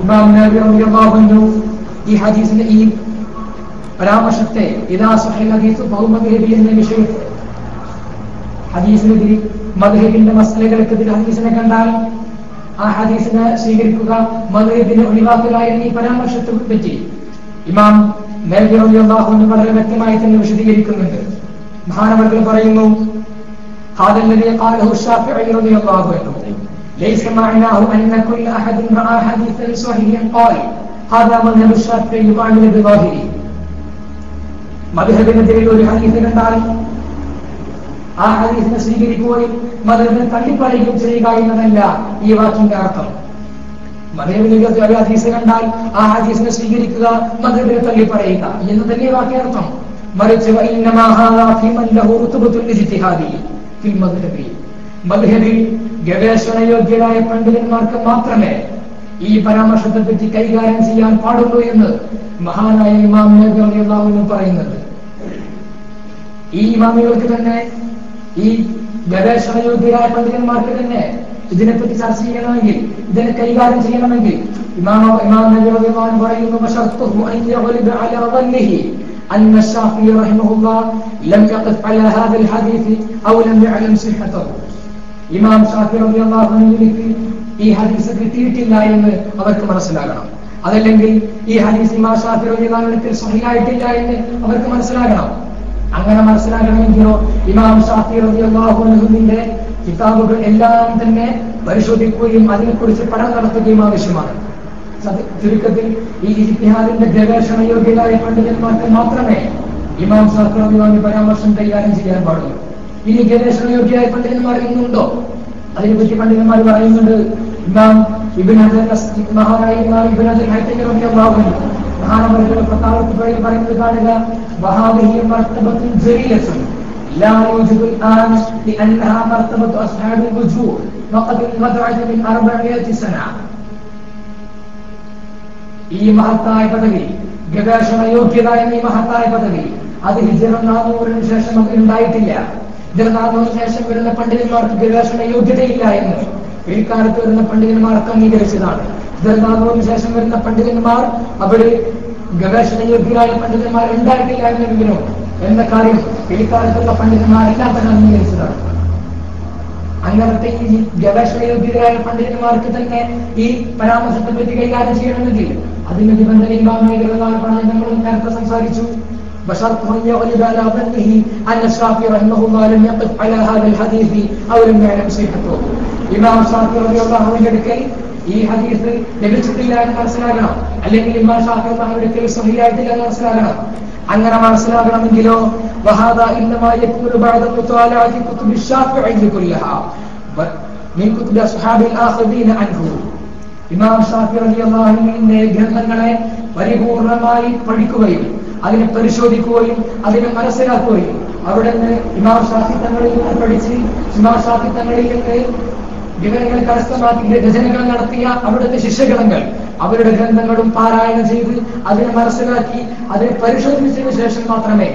ഇമാം നബി റളിയല്ലാഹു അൻഹു ഈ ഹദീസിന്റെ ഈ പരാമർശത്തെ ഇദാ സഹീഹ ഹദീസ് ബഹുമദ്ഹബി എന്ന വിഷയത്തിൽ ഹദീസിനെതിരെ മദ്ഹബിന്റെ മസലകൾക്കെതിരെ ഹദീസിനെ കണ്ടാൽ ആ ഹദീസിനെ സ്വീകരിക്കുക, മദ്ഹബിനെ ഒഴിവാക്കുക എന്നീ പരാമർശത്തെ പറ്റി ഇമാം നബി റളിയല്ലാഹു അൻഹു വളരെ വ്യക്തമായി തന്നെ വിശദീകരിക്കുന്നുണ്ട്. മഹാനവർകൾ പറയുന്നു, هذا الذي قاله الشافعي رضي الله عنه ليس معناه أن كل أحد رأى حديثا صحيحا قال هذا مذهب الشافعي وعمل بظاهره. മദ്ഹബിനെതിരെ ഒരു ഹദീസ് കണ്ടാൽ ആ ഹദീസിനെ സ്വീകരിക്കുകയും മദ്ഹബിനെ തള്ളിപ്പറയുകയും ചെയ്യുക എന്നതല്ല ഈ വാക്കിന്റെ അർത്ഥം. മദ്ഹബിനെതിരെ ഒരു ഹദീസ് കണ്ടാൽ ആ ഹദീസിനെ സ്വീകരിക്കുക, മദ്ഹബിനെ തള്ളിപ്പറയുക എന്നതല്ലേ വാക്യാർത്ഥം. മറിച്ച് മദ്ഹബിൽ ഗവേഷണയോഗ്യരായ പണ്ഡിതന്മാർക്ക് മാത്രമേ ഈ പരാമർശത്തെ പറ്റി കൈകാര്യം ചെയ്യാൻ പാടുള്ളൂ എന്ന് മഹാനായ ഇമാം നബി റളിയല്ലാഹു അൻഹു പറയുന്നത്. ഈ ഇമാമികൾക്ക് തന്നെ, ഈ ഗവേഷണയോഗ്യരായ പണ്ഡിതന്മാർക്ക് തന്നെ ഇതിനെപ്പറ്റി ചർച്ച ചെയ്യണമെങ്കിൽ, ഇതിനെ കൈകാര്യം ചെയ്യണമെങ്കിൽ ഇമാം നബി റളിയല്ലാഹു അൻഹു പറയുന്നു, വശർത്തുഹു അൻ യഗ്ലിബ അലാ ظنه أن الشافعي رحمه الله لم يقف على هذا الحديث أو لم يعلم صحته. ഇമാം ഷാഫി റളിയല്ലാഹു അൻഹുവിന് ഈ ഹദീസ് കിട്ടിയിട്ടില്ല എന്ന് അവർക്ക് മനസ്സിലാകണം. അതല്ലെങ്കിൽ ഈ ഹദീസ് ഇമാം ഷാഫി റളിയല്ലാഹു അൻഹുവിന് സ്വഹീഹായിട്ടില്ല എന്ന് അവർക്ക് മനസ്സിലാകണം. അങ്ങനെ മനസ്സിലാകണമെങ്കിലോ ഇമാം ഷാഫി റളിയല്ലാഹു അൻഹുവിന്റെ കിതാബുകൾ എല്ലാം തന്നെ പരിശോധിക്കുകയും അതിനെക്കുറിച്ച് പഠനം നടത്തുകയും ആവശ്യമാണ്. ചുരുക്കത്തിൽ ഈ ഇജ്തിഹാദിന്റെ ഗവേഷണ യോഗ്യരായ പണ്ഡിതന്മാർക്ക് മാത്രമേ ഇമാം ഷാഫി റളിയല്ലാഹു അൻഹു പരാമർശം കൈകാര്യം ചെയ്യാൻ പാടുള്ളൂ. ഇനി ഗവേഷണ യോഗ്യരായ പണ്ഡിതന്മാർ ഇന്നുണ്ടോ? അതിനെപ്പറ്റി പണ്ഡിതന്മാർ പറയുന്നുണ്ട്. ഇമാം ഇബ്നു ഹജർ മഹാനായ ഇമാം ഇബ്നു ഹജർ ഹൈതമി റളിയല്ലാഹു അൻഹു മഹാനവറുകളുടെ ഫതാവത്ത് പറയുന്നത് കാണുക, വഹാദിഹി മർതബത്തുൻ ജലീലത്തുൻ ലാ യൂജിദു الآن لأنها مرتبة أصحاب الوجوه وقد انقطعت من 400 سنة. ഈ മഹത്തായ പദവി, ഗവേഷണ യോഗ്യത എന്ന ഈ മഹത്തായ പദവി അത് ഹിജ്റ 400 ശേഷം ഉണ്ടായിട്ടില്ല. ഹിജ്റ 400 ശേഷം വരുന്ന പണ്ഡിതന്മാർക്ക് ഗവേഷണ യോഗ്യതയില്ല എന്ന് പിൽക്കാലത്ത് വരുന്ന പണ്ഡിതന്മാർക്ക് അംഗീകരിച്ചതാണ്. ഹിജ്റ 400 ശേഷം വരുന്ന പണ്ഡിതന്മാർ അവിടെ ഗവേഷണ യോഗ്യരായ പണ്ഡിതന്മാർ ഉണ്ടായിട്ടില്ല എന്ന വിവരം എന്ന കാര്യം പിൽക്കാലത്തുള്ള പണ്ഡിതന്മാരെല്ലാം തന്നെ അംഗീകരിച്ചതാണ്. അങ്ങനത്തെ ഈ ഗവേഷണ യോഗ്യരായ പണ്ഡിതന്മാർക്ക് തന്നെ ഈ പരാമർശത്തെ പറ്റി കൈകാര്യം ചെയ്യണമെങ്കിൽ അതിന്റെ നിബന്ധന ഇമാം നമ്മൾ നേരത്തെ സംസാരിച്ചു. بشرط أن يغلب على ظنه أن الشافعي رحمه الله لم يقف على هذا الحديث أو لم يعلم صحته. ഇമാം ഷാഫി റളിയല്ലാഹു അൻഹു അടുക്കൽ ഈ ഹദീസ് ലഭിച്ചിട്ടില്ല എന്ന് മനസ്സിലാക്കണം, അല്ലെങ്കിൽ ഇമാം ഷാഫി റളിയല്ലാഹു അൻഹു അടുക്കൽ സ്വഹീഹായിട്ടില്ല എന്ന് മനസ്സിലാക്കണം. അങ്ങനെ മനസ്സിലാകണമെങ്കിലോ وهذا إنما يكون بعد مطالعة كتب الشافعي كلها من كتب أصحاب الآخذين عنه. ഇമാം ഷാഫി റളിയല്ലാഹു അൻഹുവിന്റെ ഗ്രന്ഥങ്ങളെ പരിപൂർണമായി പഠിക്കുകയും അതിനെ പരിശോധിക്കുകയും അതിനെ മനസ്സിലാക്കുകയും അവിടെ നിന്ന് ഇമാം ഷാഫി തങ്ങളിൽ നിന്ന് പഠിച്ച് ഇമാം ഷാഫി തങ്ങളിൽ നിന്ന് വിവരങ്ങൾ കരസ്ഥമാക്കി രചനകൾ നടത്തിയ അവിടുത്തെ ശിഷ്യഗണങ്ങൾ അവരുടെ ഗ്രന്ഥങ്ങളും പാരായണം ചെയ്ത് അതിനെ മനസ്സിലാക്കി അതിനെ പരിശോധിച്ചതിനു ശേഷം മാത്രമേ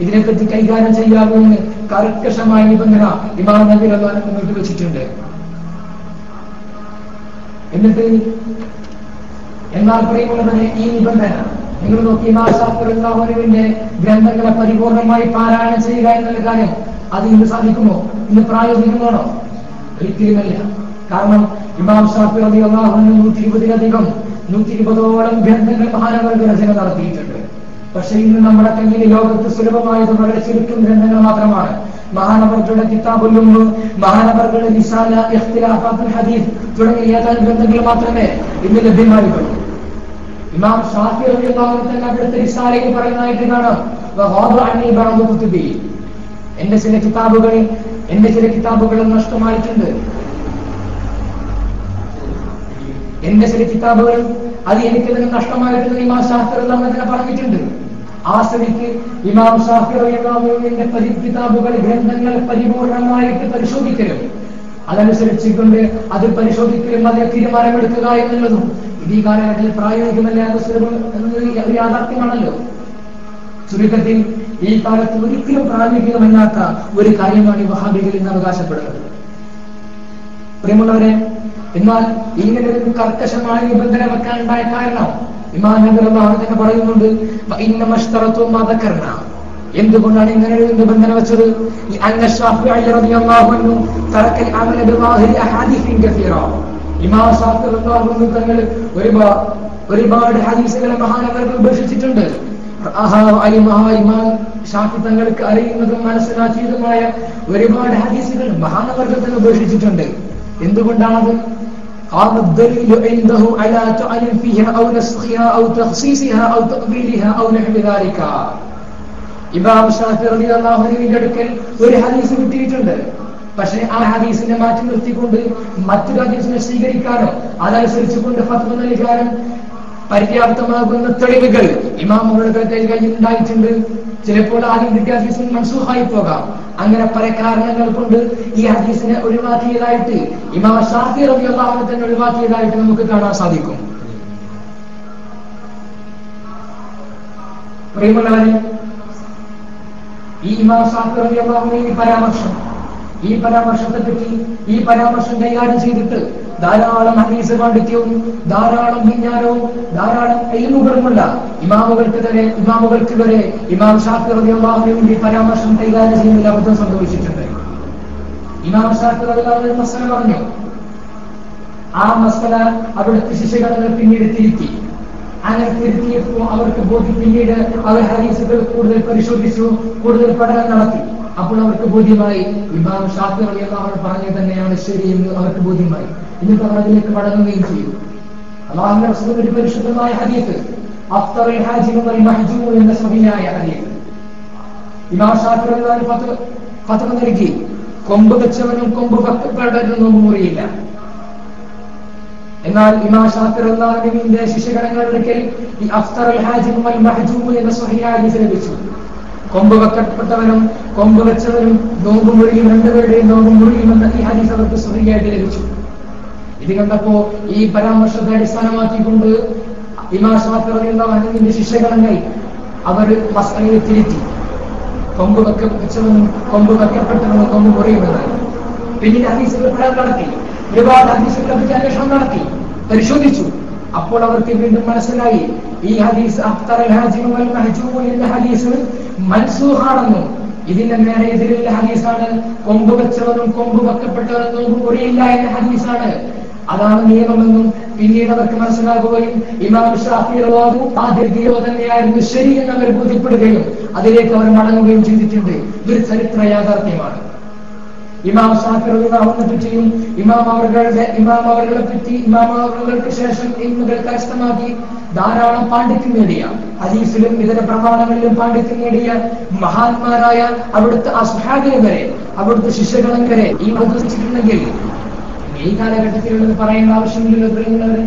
ഇതിനെപ്പറ്റി കൈകാര്യം ചെയ്യാവൂ എന്ന് കർക്കശമായ നിബന്ധന ഇമാം നബി റളിയല്ലാഹു അൻഹു മുന്നോട്ട് വെച്ചിട്ടുണ്ട്. എന്നിട്ട് എന്നാൽ പറയുന്നതിന് ഈ നിബന്ധന നിങ്ങൾ നോക്കി ഇമാം ഷാഫിഈ റളിയല്ലാഹുവിന്റെ ഗ്രന്ഥങ്ങളെ പരിപൂർണമായി പാരായണം ചെയ്യുക എന്നുള്ള കാര്യം അത് ഇന്ന് സാധിക്കുമോ? ഇന്ന് പ്രായോഗികമാണോ? ഒരിക്കലുമല്ല. കാരണം ഇമാം ഷാഫിഈ റളിയല്ലാഹു അൻഹു 120ഓളം ഗ്രന്ഥങ്ങൾ മഹാനവർഗ രചന നടത്തിയിട്ടുണ്ട്. പക്ഷെ ഇന്ന് നമ്മുടെ കയ്യിൽ ലോകത്ത് സുലഭമായത് വളരെ ചുരുക്കം ഗ്രന്ഥങ്ങൾ മാത്രമാണ്. മഹാനവർഗയുടെ കിതാബുൽ ഉമ്മ്, മഹാനവർഗയുടെ റിസാല, ഇഖ്തിലാഫാത്തുൽ ഹദീസ് തുടങ്ങിയ ഏതാനും ഗ്രന്ഥങ്ങൾ മാത്രമേ ഇന്ന് ലഭ്യമായിട്ടുള്ളൂ. ഇമാം ഷാഫിഈ റളിയല്ലാഹു അൻഹു തന്നെ അവിടുത്തെ റിസാലയിൽ പറയുന്നതായിട്ട് കാണാം, എന്റെ ചില കിതാബുകൾ നഷ്ടമായിട്ടുണ്ട്. എന്റെ ചില കിതാബുകൾ അത് എനിക്ക് തന്നെ നഷ്ടമായിട്ടുണ്ട് ഇമാം ഷാഫിഈ റളിയല്ലാഹു അൻഹു പറഞ്ഞിട്ടുണ്ട്. ആ സ്ഥിതിക്ക് ഇമാം ഷാഫിഈ റളിയല്ലാഹു അൻഹുവിന്റെ കിതാബുകൾ, ഗ്രന്ഥങ്ങൾ പരിപൂർണമായിട്ട് പരിശോധിക്കലും അതനുസരിച്ചുകൊണ്ട് അത് പരിശോധിക്കലും അതിനെ തീരുമാനമെടുക്കുക എന്നുള്ളതും ഈ കാലഘട്ടത്തിൽ പ്രായോഗികമല്ലാത്ത എന്നത് യാഥാർത്ഥ്യമാണല്ലോ. ചുരുക്കത്തിൽ ഈ കാലത്ത് ഒരിക്കലും പ്രായോഗികമല്ലാത്ത ഒരു കാര്യമാണ് ഈ വഹാബികൾ ഇന്ന് അവകാശപ്പെടുന്നത്. പ്രിയമുള്ളവരെ, എന്നാൽ ഇങ്ങനെ ഒരു കർക്കശമായ നിബന്ധന വെക്കാൻ ഉണ്ടായ കാരണം ഇമാം നബവി തന്നെ പറയുന്നുണ്ട്, എന്തുകൊണ്ടാണ് ഇങ്ങനെ ഒരു നിബന്ധന വെച്ചത്? ഇമാം ഷാഫിഈ റളിയല്ലാഹു അൻഹു തങ്ങൾ ഒരുപാട് ഹദീസുകളെ മഹാനവർകൾ ഉപേക്ഷിച്ചിട്ടുണ്ട്. ഇമാം ഷാഫിഈ തങ്ങൾക്ക് അറിയുന്നതും മനസ്സിലാക്കിയതുമായ ഒരുപാട് ഹദീസുകൾ മഹാനവർകൾ തന്നെ ഉപേക്ഷിച്ചിട്ടുണ്ട്. എന്തുകൊണ്ടാണത്? قال الدليل عنده على تعلم فيها أو نسخها أو تخصيصها أو تقبيلها أو نحو ذلك. ഇമാം ഷാഫിഈ റളിയല്ലാഹു അൻഹുവിന്റെ അടുക്കൽ ഒരു ഹദീസ് കിട്ടിയിട്ടുണ്ട്. പക്ഷേ ആ ഹദീസിനെ മാറ്റി നിർത്തിക്കൊണ്ട് മറ്റൊരു ഹദീസിനെ സ്വീകരിക്കാനോ അതനുസരിച്ചുകൊണ്ട് ഫത്വ നൽകാനും പര്യാപ്തമാകുന്ന തെളിവുകൾ ഇമാമുകളുടെ കയ്യിൽ ഉണ്ടായിട്ടുണ്ട്. ചിലപ്പോൾ ആദ്യം കിട്ടിയ ഹദീസ് മൻസൂഖായി പോകാം. അങ്ങനെ പല കാരണങ്ങൾ കൊണ്ട് ഈ ഹദീസിനെ ഒഴിവാക്കിയതായിട്ട് ഇമാം ഷാഫിഈ റളിയല്ലാഹു അൻഹു തന്നെ ഒഴിവാക്കിയതായിട്ട് നമുക്ക് കാണാൻ സാധിക്കും. പ്രിയമുള്ളവരെ, ഈ ഇമാം ഷാഫിഈ റളിയല്ലാഹു അൻഹു ഈ പരാമർശത്തെ പറ്റി ഈ പരാമർശം കൈകാര്യം ചെയ്തിട്ട് ധാരാളം ഹദീസ് പാണ്ഡിത്യവും ധാരാളം വിജ്ഞാനവും ധാരാളം ഇൽമുകളുമുള്ള ഇമാമുകൾക്ക് വരെ ഇമാം ഷാഫിഈ റളിയല്ലാഹു അൻഹുവിന്റെ പരാമർശം കൈകാര്യം ചെയ്യുന്നതിൽ അബദ്ധം സംഭവിച്ചിട്ടുണ്ട്. ഇമാം ഷാഫിഈ റളിയല്ലാഹു അൻഹു മസ്അല പറഞ്ഞു. ആ മസ്അല അവിടുത്തെ ശിഷ്യഗണങ്ങൾ പിന്നീട് തിരുത്തി. അങ്ങനെ തിരുത്തിയപ്പോൾ അവർക്ക് പിന്നീട് അവർ ഹദീസുകൾ കൂടുതൽ പരിശോധിച്ചു, കൂടുതൽ പഠനം നടത്തി. അപ്പോൾ അവർക്ക് ബോധ്യമായി ഇമാം ഷാഫിഈ റളിയല്ലാഹു അൻഹു പറഞ്ഞത് തന്നെയാണ് ശരി എന്ന് അവർക്ക് ബോധ്യമായി. എന്നിട്ട് അവർ അതിലേക്ക് മടങ്ങുകയും ചെയ്തു. അല്ലാഹുവിന്റെ റസൂലിന്റെ ഒരു പരിശുദ്ധമായ ഹദീസ്, അഫ്തറുൽ ഹാജിമു വൽ മഹ്ജൂമു എന്ന സ്വഹീഹായ ഹദീസ്. ഇമാം ഷാഫിഈ റളിയല്ലാഹു അൻഹു ഫത്വ നൽകി, കൊമ്പ് വെച്ചവനും കൊമ്പ് വെക്കപ്പെട്ടവനും മുറിയില്ല. എന്നാൽ ഇമാം ഷാഫിഈ റളിയല്ലാഹു അൻഹുവിന്റെ ശിഷ്യഗണങ്ങളുടെ ഈ അഫ്തറുൽ ഹാജിമു വൽ മഹ്ജൂമു എന്ന സ്വഹീഹായ ഹദീസ് ലഭിച്ചു. കൊമ്പ് വെക്കപ്പെട്ടവനും കൊമ്പ് വെച്ചവനും നോമ്പ് മുറിയും, രണ്ടുപേരുടെയും നോമ്പ് മുറിയുമെന്ന ഈ ഹദീസ് അവർക്ക് സ്വഹീഹായിട്ട് ലഭിച്ചു. ഇത് കണ്ടപ്പോ ഈ പരാമർശത്തെ അടിസ്ഥാനമാക്കിക്കൊണ്ട് ഇമാം ഷാഫിഈ റളിയല്ലാഹു അൻഹുവിന്റെ ശിഷ്യഗണങ്ങൾ അവർ മസ്അലയെ തിരുത്തി. കൊമ്പ് വെച്ചവനും കൊമ്പ് വെക്കപ്പെട്ടവനും കൊമ്പ് മുറിയുമെന്നായി. പിന്നീട് ഹദീസുകൾ പഠനം നടത്തി, ഒരുപാട് ഹദീസുകളെ പറ്റി അന്വേഷണം നടത്തി, പരിശോധിച്ചു. അപ്പോൾ അവർക്ക് വീണ്ടും മനസ്സിലായി ഈ ഹദീസ് അഫ്തറുൽ ഹാജിമു വൽ മഹ്ജൂമു എന്ന ഹദീസ് മൻസൂഖാണെന്നും ഇതിന്റെ നേരെ എതിരുള്ള ഹദീസാണ് കൊമ്പ് വെച്ചവനും കൊമ്പ് വെക്കപ്പെട്ടവനും നോമ്പ് മുറിയില്ല എന്ന ഹദീസാണ്, അതാണ് നിയമമെന്നും പിന്നീട് അവർക്ക് മനസ്സിലാക്കുകയും ഇമാം ഷാഫിഈ റളിയല്ലാഹു അൻഹു തന്നെയായിരുന്നു ശരി എന്ന് അവർ ബോധ്യപ്പെടുകയും അതിലേക്ക് അവർ മടങ്ങുകയും ചെയ്തിട്ടുണ്ട്. ഇതൊരു ചരിത്ര യാഥാർത്ഥ്യമാണ്. ഇമാം ഷാഫിഈ റളിയല്ലാഹു അൻഹു പറ്റിയും ഇമാം അവറുകൾക്ക് ശേഷം ഇൽമുകൾ കരസ്ഥമാക്കി ധാരാളം പാണ്ഡിത്യം നേടിയ, ഹദീസിലും ഇതര പ്രമാണങ്ങളിലും പാണ്ഡിത്യം നേടിയ മഹാന്മാരായ അവിടുത്തെ അസ്ഹാബിനെ വരെ, അവിടുത്തെ ശിഷ്യഗണം വരെ ഈ വധിച്ചിട്ടുണ്ടെങ്കിൽ ഈ കാലഘട്ടത്തിലുള്ളത് പറയേണ്ട ആവശ്യമില്ലല്ലോ. പ്രിയമുള്ളവരെ,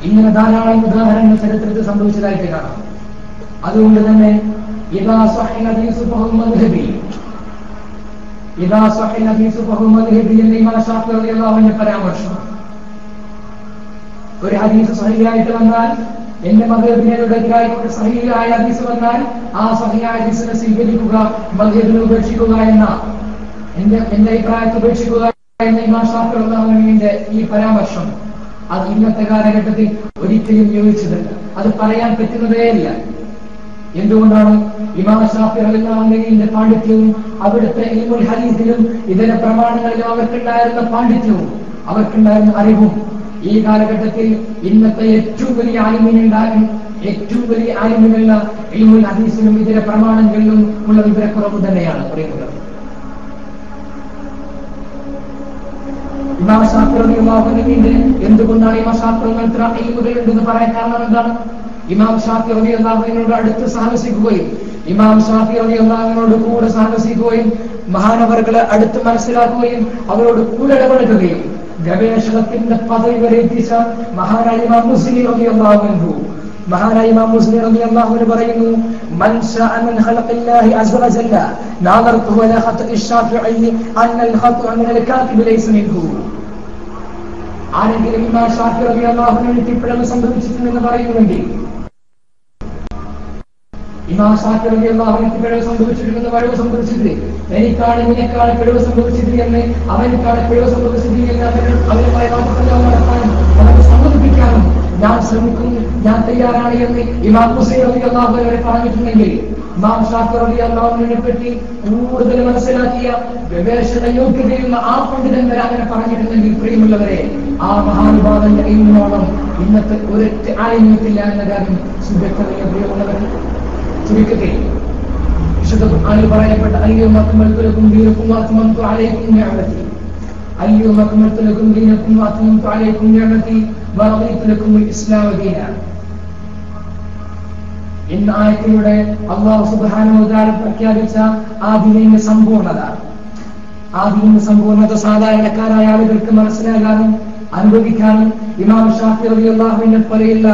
ഇങ്ങനെ ധാരാളം ഉദാഹരണങ്ങൾ ചരിത്രത്തിൽ സംഭവിച്ചതായിട്ട് കാണാം. അതുകൊണ്ട് തന്നെ ഇദാ സ്വഹീഹ ഹദീസു ഫഹു മദ്ഹബി എന്ന ഇമാം ഷാഫിഈ റളിയല്ലാഹു അൻഹു പരാമർശം, ഒരു ഹദീസ് സഹീഹായിട്ട് വന്നാൽ എന്റെ മദ്ഹബിനെതിരായിട്ട് സഹീഹായ ഹദീസ് വന്നാൽ ആ സഹീഹായ ഹദീസിനെ സ്വീകരിക്കുക, മദ്ഹബിനെ ഉപേക്ഷിക്കുക എന്ന എന്റെ അഭിപ്രായത്തെ ഉപേക്ഷിക്കുക എന്ന ഇമാം ഷാഫിഈ റളിയല്ലാഹു അൻഹുവിന്റെ ഈ പരാമർശം അത് ഇന്നത്തെ കാലഘട്ടത്തിൽ ഒരിക്കലും യോജിച്ചതല്ല. അത് പറയാൻ പറ്റുന്നതേയില്ല. എന്തുകൊണ്ടാണ്? ഇമാം ശാഫിഈ റളിയല്ലാഹു അൻഹുവിന്റെ പാണ്ഡിത്യവും അവിടുത്തെ ഇൽമുൽ ഹദീസിലും ഇതര പ്രമാണങ്ങളിലും അവർക്കുണ്ടായിരുന്ന പാണ്ഡിത്യവും അവർക്കുണ്ടായിരുന്ന അറിവും ഈ കാലഘട്ടത്തിൽ ഇന്നത്തെ ഏറ്റവും വലിയ ആലിമിനുള്ള ഇൽമുൽ ഹദീസിലും ഇതര പ്രമാണങ്ങളിലും ഉള്ള വിവരക്കുറവ് തന്നെയാണ് പറയുന്നത്. ഇമാം ശാഫിഈ റളിയല്ലാഹു അൻഹുവിന്റെ എന്തുകൊണ്ടാണ് ഇമാം ശാഫിഈ ഇത്ര ഇൽമുകൾ ഉണ്ടെന്ന് പറയാൻ കാരണം എന്താണ്? ഇമാം ശാഫിഈ റളിയല്ലാഹു അൻഹുവിനോട് അടുത്ത് സാഹസിക്കുകയും ഇമാം ശാഫിഈ റളിയല്ലാഹു അൻഹുവിനോട് കൂടെ സാഹസിക്കുകയും മഹാനവറുകളെ അടുത്ത് മനസ്സിലാക്കുകയും അവരോട് കൂടെ ഇടപഴകുകയും ഗവേഷണത്തിന്റെ പദവി വരെ എത്തിച്ച മഹാനായ ഇമാം മുസ്ലിം റളിയല്ലാഹു അൻഹു പറയുന്നു, മൻ ശാഅ മിൻ ഖൽഖില്ലാഹി അസ്സ വജല്ല നാദർതുഹു അലാ ഖത്ഇ ശാഫിഈ അന്നൽ ഖത്അ മിനൽ കാതിബി ലൈസ മിൻഹു. ആരെങ്കിലും ഇമാം ശാഫിഈ റളിയല്ലാഹു അൻഹുവിന് പിഴവ് സംഭവിച്ചിട്ടുണ്ടെന്ന് പറയുന്നുവെങ്കിൽ, ഇമാം ശാഫിഈ റളിയല്ലാഹു അൻഹു പിഴവ് സംഭവിച്ചിട്ടുണ്ടെന്ന് പിഴവ് സംഭവിച്ചിട്ട് എനിക്കാണ് നിനക്കാണ് പിഴവ് സംഭവിച്ചത് എന്ന് അവനക്കാണ് പിഴവ് സംഭവിച്ചത് എന്ന് അവരെ സമ്മതിപ്പിക്കാനും ഞാൻ ശ്രമിക്കും, ഞാൻ തയ്യാറാണ് എന്ന് ഇമാം മുസ്ലിം റളിയല്ലാഹു അൻഹു പറഞ്ഞിട്ടുണ്ടെങ്കിൽ, ഇമാം ശാഫിഈ റളിയല്ലാഹു അൻഹുവിനെ പറ്റി കൂടുതൽ മനസ്സിലാക്കിയ ഗവേഷണ യോഗ്യതയുള്ള ആ പണ്ഡിതന്മാർ അങ്ങനെ പറഞ്ഞിട്ടുണ്ടെങ്കിൽ, പ്രിയമുള്ളവരെ, ആ മഹാനുഭാവന്റെ ഇൽമിനോളം ഇന്നത്തെ ഒരൊറ്റ ആലിമ്യത്തില്ല എന്ന കാര്യം സുബക്തമായ പ്രിയമുള്ളവർ ചുരുക്കത്തെ വിശുദ്ധ ഖുർആനിൽ പറയപ്പെട്ട അയ്യുമ അക്മൽതു ലക്കും ദീനക്കും വഅത്മംതു അലൈക്കും നിഅമതി അയ്യുമ അക്മൽതു ലക്കും ദീനക്കും വഅത്മംതു അലൈക്കും നിഅമതി വറദീതു ലക്കുമുൽ ഇസ്ലാമ ദീന എന്ന ആയത്തിലൂടെ അല്ലാഹു സുബ്ഹാനഹു വ തആല പ്രഖ്യാപിച്ച ആ ദീനിന്റെ സമ്പൂർണ്ണത സാധാരണക്കാരായ ആളുകൾക്ക് മനസ്സിലാകാനും അനുഭവിക്കാനും ഇമാം ശാഫിഈ റളിയല്ലാഹു അൻഹു പോലെയുള്ള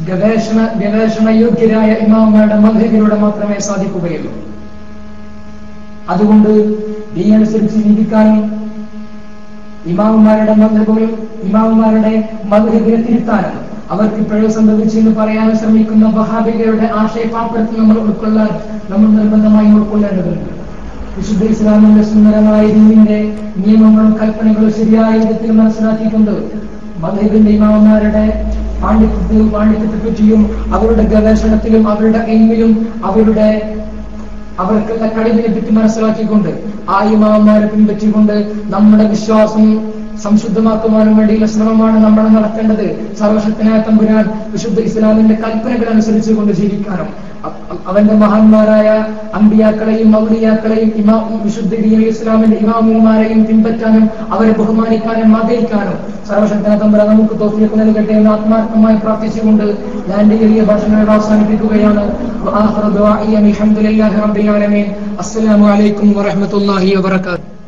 ഗവേഷണ യോഗ്യരായ ഇമാമുമാരുടെ മദ്ഹബിലൂടെ മാത്രമേ സാധിക്കുകയുള്ളൂ. അതുകൊണ്ട് ദീനനുസരിച്ച് ജീവിക്കാനും ഇമാമുമാരുടെ മദ്ഹബിനെ തിരുത്താനും അവർക്ക് പിഴവ് സംഭവിച്ചു എന്ന് പറയാൻ ശ്രമിക്കുന്ന വഹാബികളുടെ ആശയപാത്രത്തിൽ നമ്മൾ നിർബന്ധമായി ഉൾക്കൊള്ളേണ്ടതുണ്ട്. വിശുദ്ധ ഇസ്ലാമിന്റെ സുന്ദരമായ ദീനിന്റെ നിയമങ്ങളും കൽപ്പനകളും ശരിയായ വിധത്തിൽ മനസ്സിലാക്കിക്കൊണ്ട് മദ്ഹബിന്റെ ഇമാമുമാരുടെ പാണ്ഡിത്യത്തെ പറ്റിയും അവരുടെ ഗവേഷണത്തിലും അവരുടെ എയിമിലും അവർക്കുള്ള കഴിവിനെ പറ്റി മനസ്സിലാക്കിക്കൊണ്ട് ആ ഇമാമുമാരെ പിൻപറ്റിക്കൊണ്ട് നമ്മുടെ വിശ്വാസം സംശുദ്ധമാക്കുവാനും വേണ്ടിയുള്ള ശ്രമമാണ് നമ്മൾ നടത്തേണ്ടത്. സർവശക്തനായ തമ്പുരാൻ വിശുദ്ധ ഇസ്ലാമിന്റെ കൽപ്പനകൾ അനുസരിച്ചുകൊണ്ട് ജീവിക്കാനും അവന്റെ മഹാന്മാരായ അമ്പിയാക്കളെയും ഔലിയാക്കളെയും വിശുദ്ധ ഇസ്ലാമിന്റെ ഇമാമുമാരെയും പിൻപറ്റാനും അവരെ ബഹുമാനിക്കാനും ആഗ്രഹിക്കാനും സർവശക്തനായ തമ്പുരാൻ നമുക്ക് തൗഫീഖ് നൽകട്ടെ എന്ന് ആത്മാർത്ഥമായി പ്രാർത്ഥിച്ചുകൊണ്ട് ഞാൻ വലിയ ഭാഷണങ്ങൾ അവസാനിപ്പിക്കുകയാണ്. അൽഹംദുലില്ലാഹി റബ്ബിൽ ആലമീൻ. അസ്സലാമു അലൈക്കും വറഹ്മത്തുള്ളാഹി വബറകാതുഹു.